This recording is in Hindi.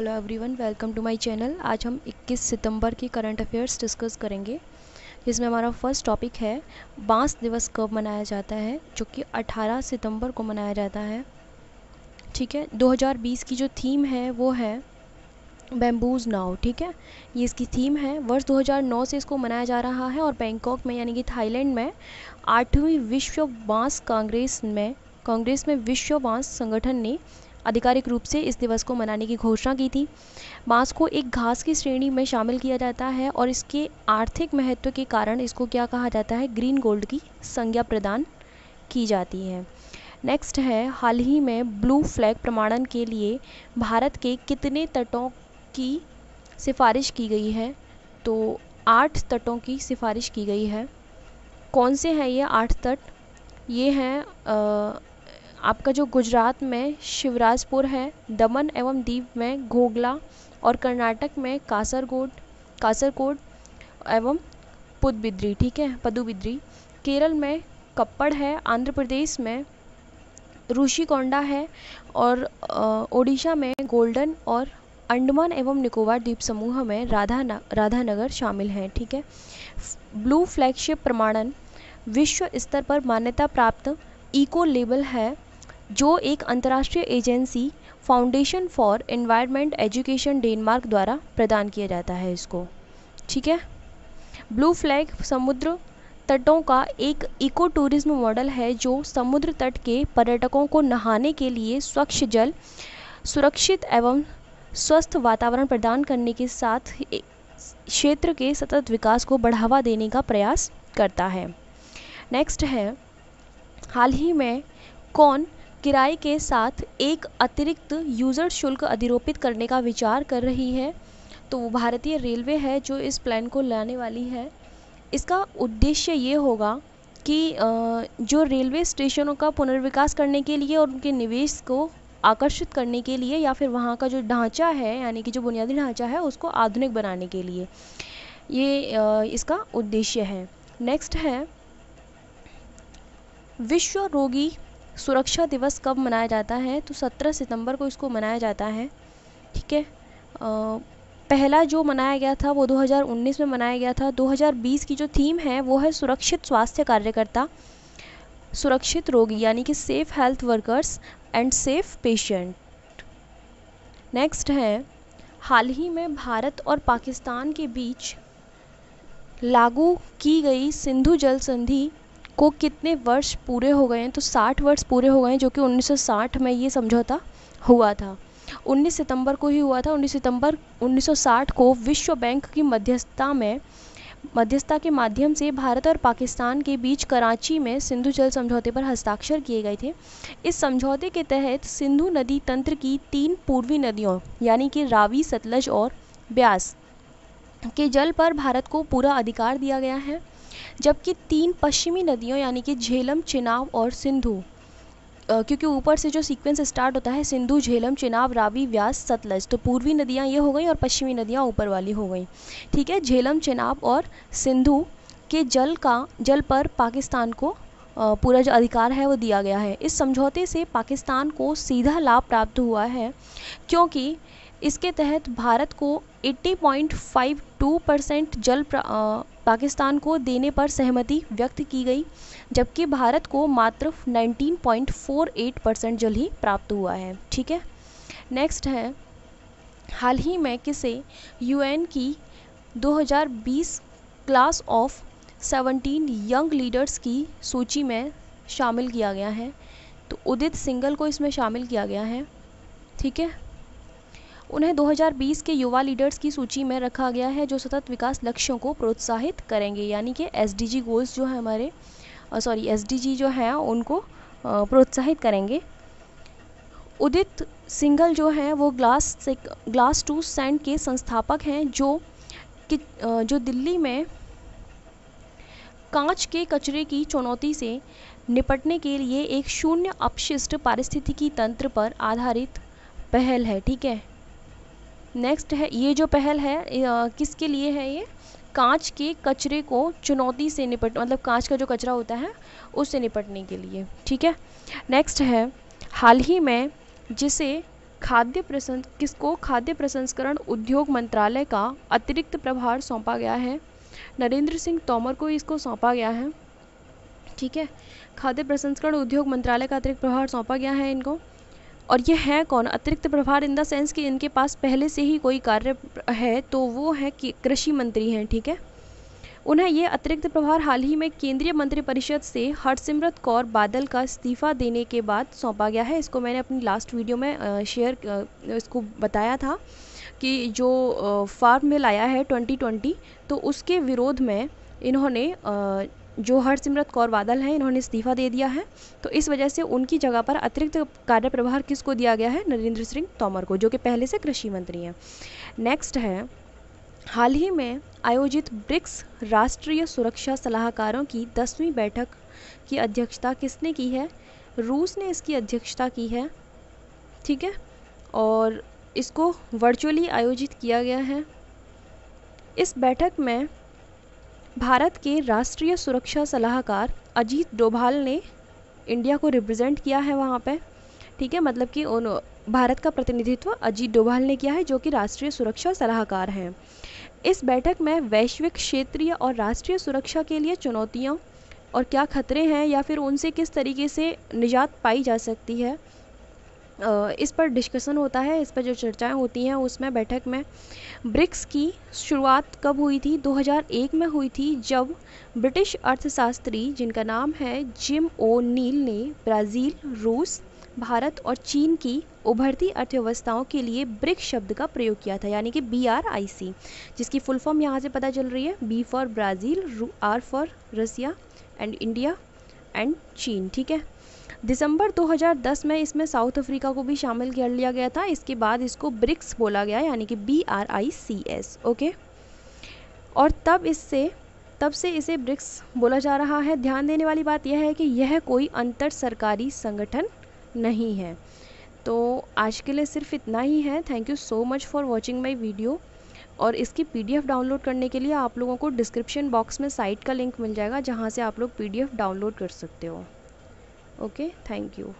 Hello everyone, welcome to my channel. आज हम 21 सितंबर की करंट अफेयर्स डिस्कस करेंगे, जिसमें हमारा फर्स्ट टॉपिक है बांस दिवस कब मनाया जाता है, जो कि 18 सितंबर को मनाया जाता है। ठीक है, 2020 की जो थीम है वो है बैम्बूज नाउ। ठीक है, ये इसकी थीम है। वर्ष 2009 से इसको मनाया जा रहा है और बैंकॉक में यानी कि थाईलैंड में 8वीं विश्व बांस कांग्रेस में विश्व बांस संगठन ने आधिकारिक रूप से इस दिवस को मनाने की घोषणा की थी। बांस को एक घास की श्रेणी में शामिल किया जाता है और इसके आर्थिक महत्व के कारण इसको क्या कहा जाता है, ग्रीन गोल्ड की संज्ञा प्रदान की जाती है। नेक्स्ट है, हाल ही में ब्लू फ्लैग प्रमाणन के लिए भारत के कितने तटों की सिफारिश की गई है? तो 8 तटों की सिफारिश की गई है। कौन से हैं ये 8 तट? ये हैं आपका जो गुजरात में शिवराजपुर है, दमन एवं दीव में घोगला और कर्नाटक में कासरकोड एवं पुदबिद्री। ठीक है, पदुबिद्री। केरल में कप्पड़ है, आंध्र प्रदेश में ऋषिकोंडा है और ओडिशा में गोल्डन और अंडमान एवं निकोबार द्वीप समूह में राधानगर शामिल हैं। ठीक है, ब्लू फ्लैगशिप प्रमाणन विश्व स्तर पर मान्यता प्राप्त इको लेबल है, जो एक अंतर्राष्ट्रीय agency foundation for environment education Denmark द्वारा प्रदान किया जाता है इसको। ठीक है, ब्लू फ्लैग समुद्र तटों का एक इको टूरिज्म मॉडल है, जो समुद्र तट के पर्यटकों को नहाने के लिए स्वच्छ जल, सुरक्षित एवं स्वस्थ वातावरण प्रदान करने के साथ क्षेत्र के सतत विकास को बढ़ावा देने का प्रयास करता है। नेक्स्ट है, हाल ही में कौन किराए के साथ एक अतिरिक्त यूज़र शुल्क अधिरोपित करने का विचार कर रही है? तो वो भारतीय रेलवे है जो इस प्लान को लाने वाली है। इसका उद्देश्य ये होगा कि जो रेलवे स्टेशनों का पुनर्विकास करने के लिए और उनके निवेश को आकर्षित करने के लिए, या फिर वहाँ का जो ढांचा है यानी कि जो बुनियादी ढांचा है उसको आधुनिक बनाने के लिए ये इसका उद्देश्य है। नेक्स्ट है, विश्व रोगी सुरक्षा दिवस कब मनाया जाता है? तो 17 सितंबर को इसको मनाया जाता है। ठीक है, पहला जो मनाया गया था वो 2019 में मनाया गया था। 2020 की जो थीम है वो है सुरक्षित स्वास्थ्य कार्यकर्ता, सुरक्षित रोगी यानी कि safe health workers and safe patient. Next है, हाल ही में भारत और पाकिस्तान के बीच लागू की गई सिंधु जल संधि को कितने वर्ष पूरे हो गए हैं? तो 60 वर्ष पूरे हो गए हैं, जो कि 1960 में ये समझौता हुआ था। 19 सितंबर को ही हुआ था। 19 सितंबर 1960 को विश्व बैंक की मध्यस्थता के माध्यम से भारत और पाकिस्तान के बीच कराची में सिंधु जल समझौते पर हस्ताक्षर किए गए थे। इस समझौते के तहत सिंधु नदी तंत्र की 3 पूर्वी नदियों यानी कि रावी, सतलज और ब्यास के जल पर भारत को पूरा अधिकार दिया गया है, जबकि 3 पश्चिमी नदियों यानी कि झेलम, चिनाब और सिंधु, क्योंकि ऊपर से जो सीक्वेंस स्टार्ट होता है सिंधु, झेलम, चिनाब, रावी, व्यास, सतलज, तो पूर्वी नदियाँ ये हो गई और पश्चिमी नदियाँ ऊपर वाली हो गई। ठीक है, झेलम, चिनाब और सिंधु के जल पर पाकिस्तान को पूरा जो अधिकार है वो दिया गया है। इस समझौते से पाकिस्तान को सीधा लाभ प्राप्त हुआ है, क्योंकि इसके तहत भारत को 80.52% जल पाकिस्तान को देने पर सहमति व्यक्त की गई, जबकि भारत को मात्र 19.48% जल ही प्राप्त हुआ है। ठीक है, नेक्स्ट है, हाल ही में किसे यूएन की 2020 क्लास ऑफ 17 यंग लीडर्स की सूची में शामिल किया गया है? तो उदित सिंघल को इसमें शामिल किया गया है। ठीक है, उन्हें 2020 के युवा लीडर्स की सूची में रखा गया है, जो सतत विकास लक्ष्यों को प्रोत्साहित करेंगे, यानी कि एसडीजी गोल्स जो है हमारे एसडीजी जो है उनको प्रोत्साहित करेंगे। उदित सिंघल जो हैं वो ग्लास टू सैंड के संस्थापक हैं, जो दिल्ली में कांच के कचरे की चुनौती से निपटने के लिए एक शून्य अपशिष्ट पारिस्थितिकी तंत्र पर आधारित पहल है। ठीक है, नेक्स्ट है, ये जो पहल है किसके लिए है? ये कांच के कचरे को चुनौती से मतलब कांच का जो कचरा होता है उससे निपटने के लिए। ठीक है, नेक्स्ट है, हाल ही में जिसे किसको खाद्य प्रसंस्करण उद्योग मंत्रालय का अतिरिक्त प्रभार सौंपा गया है? नरेंद्र सिंह तोमर को इसको सौंपा गया है। ठीक है, खाद्य प्रसंस्करण उद्योग मंत्रालय का अतिरिक्त प्रभार सौंपा गया है इनको। और ये है कौन? अतिरिक्त प्रभार इन द सेंस कि इनके पास पहले से ही कोई कार्य है, तो वो है कि कृषि मंत्री हैं। ठीक है, उन्हें ये अतिरिक्त प्रभार हाल ही में केंद्रीय मंत्रिपरिषद से हरसिमरत कौर बादल का इस्तीफा देने के बाद सौंपा गया है। इसको मैंने अपनी लास्ट वीडियो में इसको बताया था कि जो फार्म बिल आया है 2020, तो उसके विरोध में इन्होंने जो हरसिमरत कौर बादल हैं, इन्होंने इस्तीफा दे दिया है। तो इस वजह से उनकी जगह पर अतिरिक्त कार्यप्रभार किसको दिया गया है? नरेंद्र सिंह तोमर को, जो कि पहले से कृषि मंत्री हैं। नेक्स्ट है, हाल ही में आयोजित ब्रिक्स राष्ट्रीय सुरक्षा सलाहकारों की 10वीं बैठक की अध्यक्षता किसने की है? रूस ने इसकी अध्यक्षता की है। ठीक है, और इसको वर्चुअली आयोजित किया गया है। इस बैठक में भारत के राष्ट्रीय सुरक्षा सलाहकार अजीत डोभाल ने इंडिया को रिप्रेजेंट किया है वहाँ पे। ठीक है, मतलब कि भारत का प्रतिनिधित्व अजीत डोभाल ने किया है, जो कि राष्ट्रीय सुरक्षा सलाहकार हैं। इस बैठक में वैश्विक, क्षेत्रीय और राष्ट्रीय सुरक्षा के लिए चुनौतियाँ और क्या खतरे हैं, या फिर उनसे किस तरीके से निजात पाई जा सकती है, इस पर डिस्कशन होता है। इस पर जो चर्चाएं होती हैं उसमें बैठक में ब्रिक्स की शुरुआत कब हुई थी? 2001 में हुई थी, जब ब्रिटिश अर्थशास्त्री जिनका नाम है जिम ओ नील ने ब्राज़ील, रूस, भारत और चीन की उभरती अर्थव्यवस्थाओं के लिए ब्रिक्स शब्द का प्रयोग किया था, यानी कि BRIC, जिसकी फुल फॉर्म यहाँ से पता चल रही है, B for Brazil, R for Russia and India and चीन। ठीक है, दिसंबर 2010 में इसमें साउथ अफ्रीका को भी शामिल कर लिया गया था। इसके बाद इसको ब्रिक्स बोला गया, यानी कि BRICS। ओके, और तब से इसे ब्रिक्स बोला जा रहा है। ध्यान देने वाली बात यह है कि यह कोई अंतर सरकारी संगठन नहीं है। तो आज के लिए सिर्फ इतना ही है। Thank you so much for watching my video. और इसकी PDF डाउनलोड करने के लिए आप लोगों को डिस्क्रिप्शन बॉक्स में साइट का लिंक मिल जाएगा, जहाँ से आप लोग PDF डाउनलोड कर सकते हो। Okay, thank you.